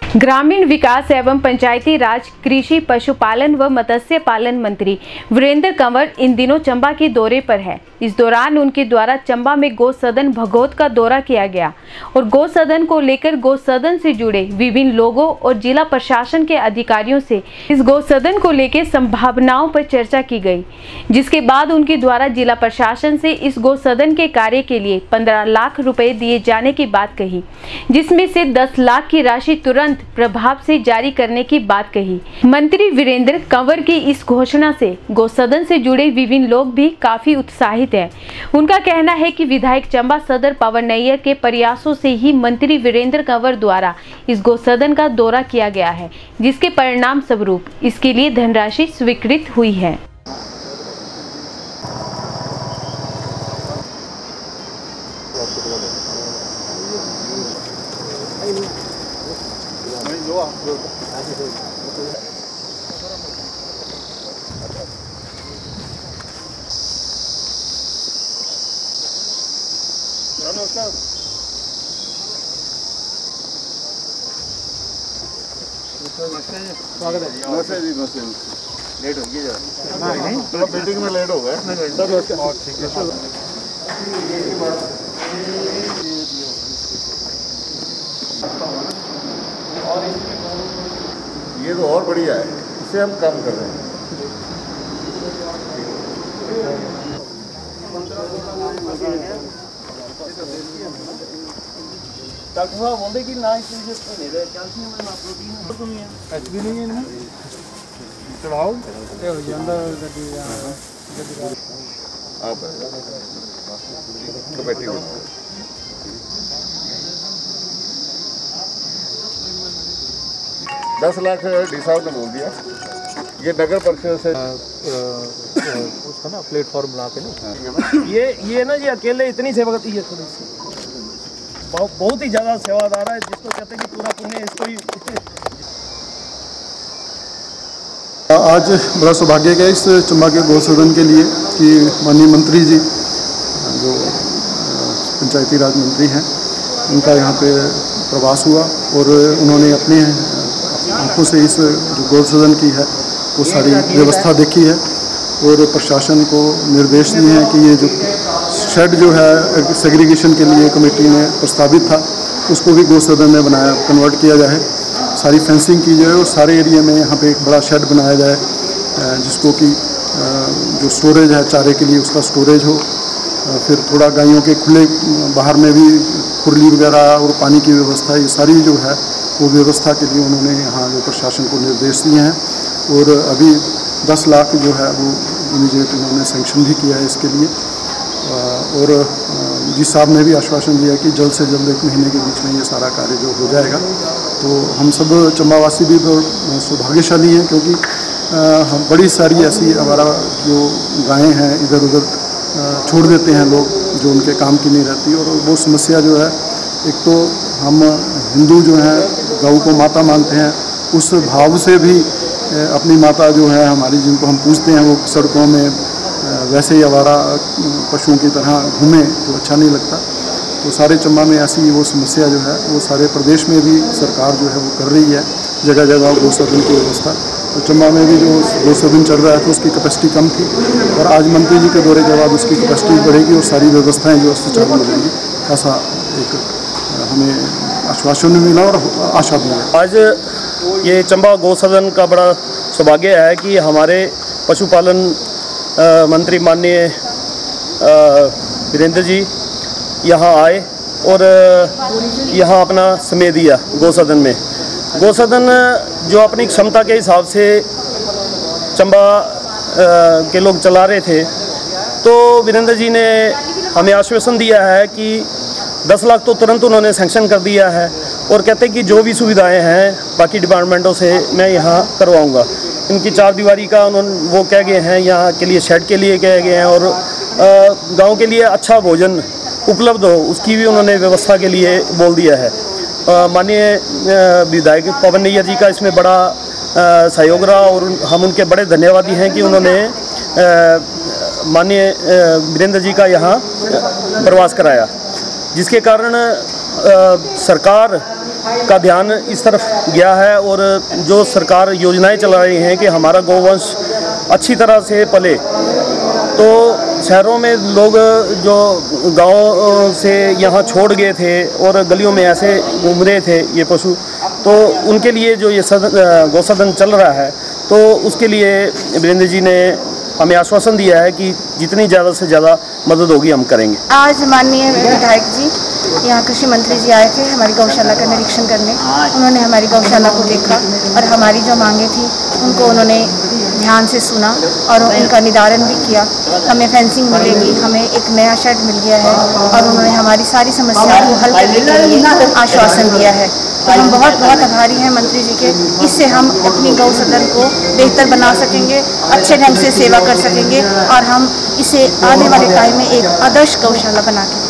ग्रामीण विकास एवं पंचायती राज, कृषि, पशुपालन व मत्स्य पालन मंत्री वीरेंद्र कंवर इन दिनों चंबा के दौरे पर है। इस दौरान उनके द्वारा चंबा में गौ सदन भगोत का दौरा किया गया और गौ सदन को लेकर गौ सदन से जुड़े विभिन्न लोगों और जिला प्रशासन के अधिकारियों से इस गौ सदन को लेकर संभावनाओं पर चर्चा की गई, जिसके बाद उनके द्वारा जिला प्रशासन से इस गौ सदन के कार्य के लिए 15 लाख रुपए दिए जाने की बात कही, जिसमें से 10 लाख की राशि तुरंत प्रभाव से जारी करने की बात कही। मंत्री वीरेंद्र कंवर की इस घोषणा से गौ सदन से जुड़े विभिन्न लोग भी काफी उत्साहित हैं। उनका कहना है कि विधायक चंबा सदर पवन नैयर के प्रयासों से ही मंत्री वीरेंद्र कंवर द्वारा इस गौ सदन का दौरा किया गया है, जिसके परिणाम स्वरूप इसके लिए धनराशि स्वीकृत हुई है। स्वागत है जी। नमस्ते जी, नमस्ते। लेट हो गई जरा, थोड़ा मीटिंग में लेट हो गए। ये तो और बढ़िया है, इससे हम काम कर रहे हैं। डॉक्टर साहब बोलते कि ना इसमें नहीं रहे, कैल्शियम है ना प्रोटीन तो नहीं है, एच भी नहीं है इनमें। चढ़ाओ हो जाता गड्डी आप कमेटी में 10 लाख डी साहब ने बोल दिया। ये नगर परिषद से उसका ना प्लेटफॉर्म बना के ना ये ना ये अकेले इतनी सेवा करती है, थोड़ी सी बहुत ही ज़्यादा सेवादार है, जिसको कहते हैं कि पूरा पुण्य इसको ही। आज बड़ा सौभाग्य है इस चंबा के गौ सदन के लिए कि माननीय मंत्री जी जो पंचायती राज मंत्री हैं, उनका यहाँ पे प्रवास हुआ और उन्होंने अपने आंखों से इस जो गौ सदन की है वो सारी व्यवस्था देखी है और प्रशासन को निर्देश दिए हैं कि ये जो शेड जो है सेग्रीगेशन के लिए कमेटी ने प्रस्तावित था उसको भी गौ सदन में बनाया कन्वर्ट किया जाए, सारी फेंसिंग की जाए और सारे एरिया में यहाँ पे एक बड़ा शेड बनाया जाए जिसको कि जो स्टोरेज है चारे के लिए उसका स्टोरेज हो, फिर थोड़ा गायों के खुले बाहर में भी खुरली वगैरह और पानी की व्यवस्था, ये सारी जो है वो व्यवस्था के लिए उन्होंने यहाँ जो प्रशासन को निर्देश दिए हैं और अभी 10 लाख जो है वो इमीडिएट उन्होंने सेंक्शन भी किया है इसके लिए और जी साहब ने भी आश्वासन दिया कि जल्द से जल्द 1 महीने के बीच में ये सारा कार्य जो हो जाएगा। तो हम सब चंबावासी भी सौभाग्यशाली हैं क्योंकि हम बड़ी सारी ऐसी हमारा जो गायें हैं इधर उधर छोड़ देते हैं लोग जो उनके काम की नहीं रहती और वो समस्या जो है, एक तो हम हिंदू जो हैं गौ को माता मानते हैं, उस भाव से भी अपनी माता जो है हमारी जिनको हम पूजते हैं वो सड़कों में वैसे ही आवारा पशुओं की तरह घूमें तो अच्छा नहीं लगता। तो सारे चंबा में ऐसी वो समस्या जो है वो सारे प्रदेश में भी सरकार जो है वो कर रही है, जगह जगह गौ सदन की व्यवस्था। तो चंबा में भी जो गौ सदन चल रहा है तो उसकी कैपेसिटी कम थी और आज मंत्री जी के दौरे के बाद उसकी कैपेसिटी बढ़ेगी और सारी व्यवस्थाएँ जो सुचारू हो जाएंगी, ऐसा एक हमें आश्वासन भी मिला और आशा भी है। आज ये चंबा गौ सदन का बड़ा सौभाग्य है कि हमारे पशुपालन मंत्री माननीय वीरेंद्र जी यहाँ आए और यहाँ अपना समय दिया गौ सदन में। गौ सदन जो अपनी क्षमता के हिसाब से चंबा के लोग चला रहे थे, तो वीरेंद्र जी ने हमें आश्वासन दिया है कि 10 लाख तो तुरंत उन्होंने सैंक्शन कर दिया है और कहते हैं कि जो भी सुविधाएं हैं बाकी डिपार्टमेंटों से मैं यहाँ करवाऊँगा। इनकी 4 दीवारी का उन्होंने वो कह गए हैं, यहाँ के लिए शेड के लिए कह गए हैं और गांव के लिए अच्छा भोजन उपलब्ध हो उसकी भी उन्होंने व्यवस्था के लिए बोल दिया है। माननीय विधायक पवन नैयर जी का इसमें बड़ा सहयोग रहा और हम उनके बड़े धन्यवादी हैं कि उन्होंने माननीय वीरेंद्र जी का यहाँ प्रवास कराया, जिसके कारण सरकार का ध्यान इस तरफ गया है और जो सरकार योजनाएं चला रही हैं कि हमारा गौवंश अच्छी तरह से पले, तो शहरों में लोग जो गांव से यहाँ छोड़ गए थे और गलियों में ऐसे घूम रहे थे ये पशु, तो उनके लिए जो ये गौसदन चल रहा है, तो उसके लिए वीरेंद्र जी ने हमें आश्वासन दिया है कि जितनी ज़्यादा से ज़्यादा मदद होगी हम करेंगे। आज माननीय विधायक जी यहाँ कृषि मंत्री जी आए थे हमारी गौशाला का निरीक्षण करने। उन्होंने हमारी गौशाला को देखा और हमारी जो मांगे थी उनको उन्होंने ध्यान से सुना और उनका निदान भी किया। हमें फेंसिंग मिलेगी, हमें एक नया शेड मिल गया है और उन्होंने हमारी सारी समस्याओं को हल करने के लिए आश्वासन दिया है। तो हम बहुत बहुत आभारी हैं मंत्री जी के। इससे हम अपनी गौ सदन को बेहतर बना सकेंगे, अच्छे ढंग से सेवा कर सकेंगे और हम इसे आने वाले टाइम में एक आदर्श गौशाला बना के